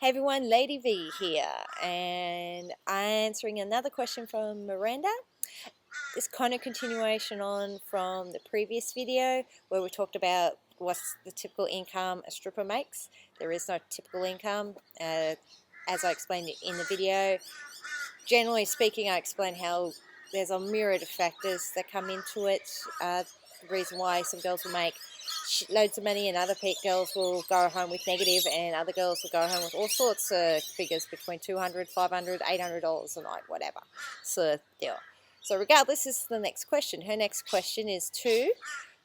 Hey everyone, Lady V here, and answering another question from Miranda. It's kind of continuation on from the previous video where we talked about what's the typical income a stripper makes. There is no typical income, as I explained in the video. Generally speaking, I explained how there's a myriad of factors that come into it. The reason why some girls will make loads of money and other girls will go home with negative, and other girls will go home with all sorts of figures between $200, $500, $800 a night, whatever sort of deal. So regardless, this is the next question. Her next question is two.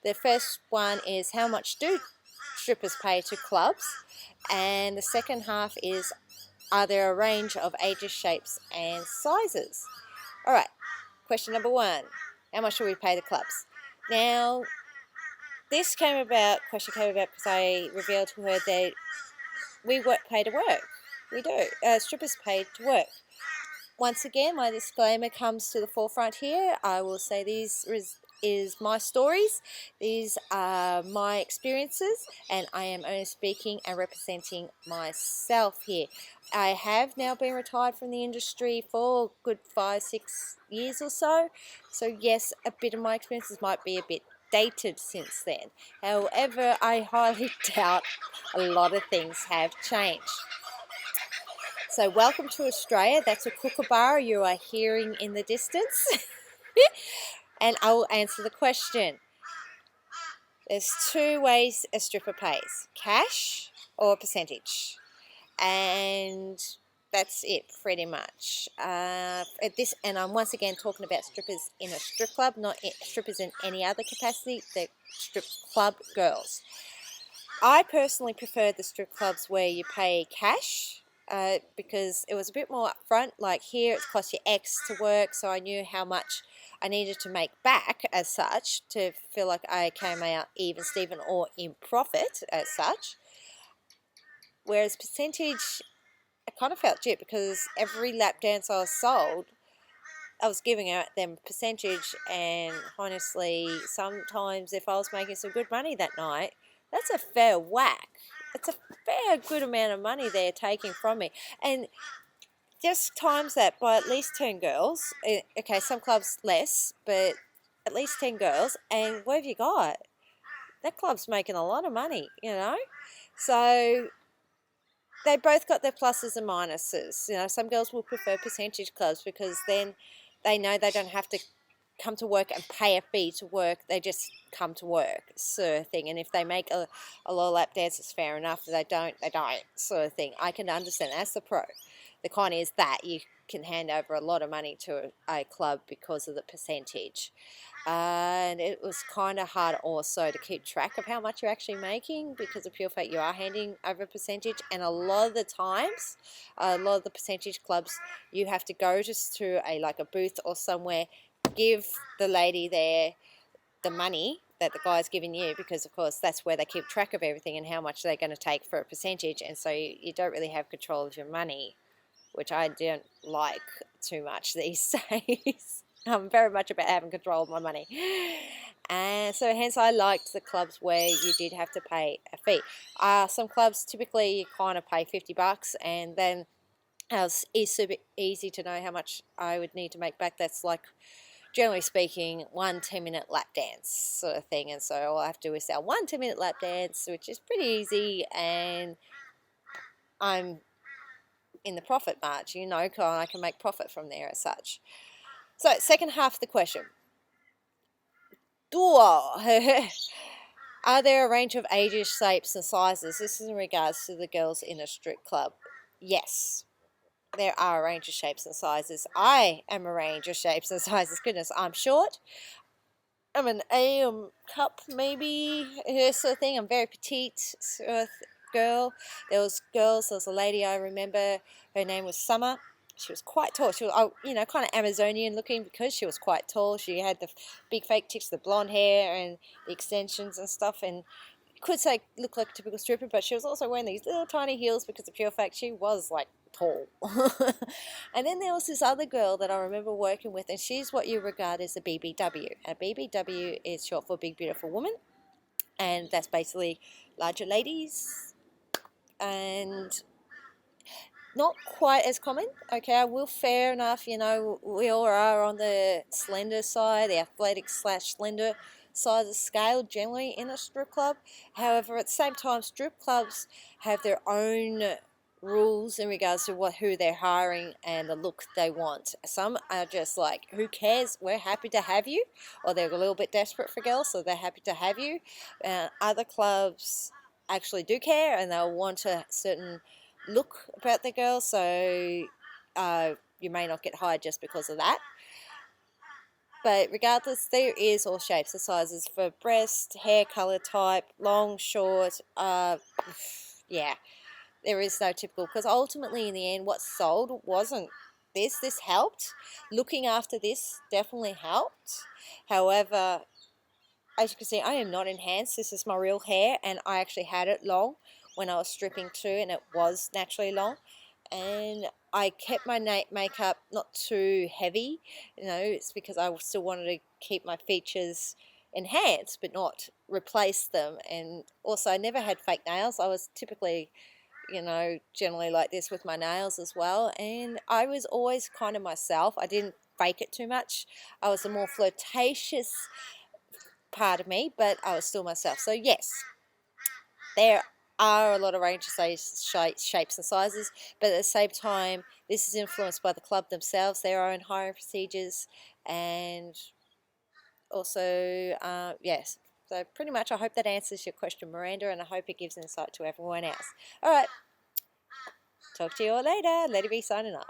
The first one is, how much do strippers pay to clubs? And the second half is, are there a range of ages, shapes and sizes? Alright, question number one. How much do we pay the clubs? Now, this question came about because I revealed to her that we pay to work. We do. Strippers pay to work. Once again, my disclaimer comes to the forefront here. I will say these is my stories. These are my experiences, and I am only speaking and representing myself here. I have now been retired from the industry for a good 5-6 years or so. So yes, a bit of my experiences might be a bit dated since then. However, I highly doubt a lot of things have changed. So welcome to Australia. That's a kookaburra you are hearing in the distance. And I will answer the question. There's two ways a stripper pays: cash or a percentage. And that's it pretty much. And I'm once again talking about strippers in a strip club, not strippers in any other capacity. They're strip club girls. I personally prefer the strip clubs where you pay cash, because it was a bit more upfront. Like here, it's cost you X to work, so I knew how much I needed to make back as such to feel like I came out even Steven or in profit as such. Whereas percentage, I kind of felt shit because every lap dance I was sold, I was giving out them percentage, and honestly, sometimes if I was making some good money that night, that's a fair whack. It's a fair good amount of money they're taking from me. And just times that by at least 10 girls. Okay, some clubs less, but at least 10 girls. And what have you got? That club's making a lot of money, you know? So they both got their pluses and minuses. You know, some girls will prefer percentage clubs because then they know they don't have to come to work and pay a fee to work. They just come to work, sort of thing. And if they make a lot of lap dances, fair enough. If they don't, sort of thing. I can understand. That's the pro. The con is that you can hand over a lot of money to a club because of the percentage. And it was kind of hard also to keep track of how much you're actually making, because of pure fact you are handing over a percentage. And a lot of the times, a lot of the percentage clubs, you have to go just to a booth or somewhere, give the lady there the money that the guy's giving you, because of course that's where they keep track of everything and how much they're going to take for a percentage. And so you don't really have control of your money, which I don't like too much these days. I'm very much about having control of my money. And so hence I liked the clubs where you did have to pay a fee. Some clubs typically you kind of pay $50, and then it's super easy to know how much I would need to make back. That's like, generally speaking, 1 10-minute lap dance sort of thing. And so all I have to do is sell 1 10-minute lap dance, which is pretty easy, and I'm in the profit margin, you know, I can make profit from there as such. So second half of the question. Are there a range of ages, shapes and sizes? This is in regards to the girls in a strip club. Yes, there are a range of shapes and sizes. I am a range of shapes and sizes. Goodness, I'm short. I'm an A cup maybe, sort of thing. I'm very petite sort of girl. There was a lady I remember, her name was Summer. She was quite tall. She was, kind of Amazonian looking because she was quite tall. She had the big fake tips, the blonde hair and the extensions and stuff, and could say looked like a typical stripper, but she was also wearing these little tiny heels because of pure fact she was like tall. And then there was this other girl that I remember working with, and she's what you regard as a BBW. A BBW is short for Big Beautiful Woman, and that's basically larger ladies. And not quite as common. Okay, I will, fair enough, you know, we all are on the slender side, the athletic slash slender side of the scale generally in a strip club. However, at the same time, strip clubs have their own rules in regards to who they're hiring and the look they want. Some are just like, who cares, we're happy to have you, or they're a little bit desperate for girls, so they're happy to have you. Other clubs actually do care and they'll want a certain look about the girl, so you may not get hired just because of that. But regardless, there is all shapes and sizes for breast, hair color type, long, short. Yeah, there is no typical, because ultimately in the end what sold wasn't this helped. Looking after this definitely helped. However, as you can see, I am not enhanced. This is my real hair, and I actually had it long when I was stripping too, and it was naturally long. And I kept my makeup not too heavy, you know, it's because I still wanted to keep my features enhanced but not replace them. And also I never had fake nails. I was typically, you know, generally like this with my nails as well, and I was always kind of myself. I didn't fake it too much. I was a more flirtatious part of me, but I was still myself. So yes, there are a lot of range of shapes and sizes, but at the same time, this is influenced by the club themselves, their own hiring procedures, and also, yes. So pretty much I hope that answers your question, Miranda, and I hope it gives insight to everyone else. All right, talk to you all later. Let it be signing off.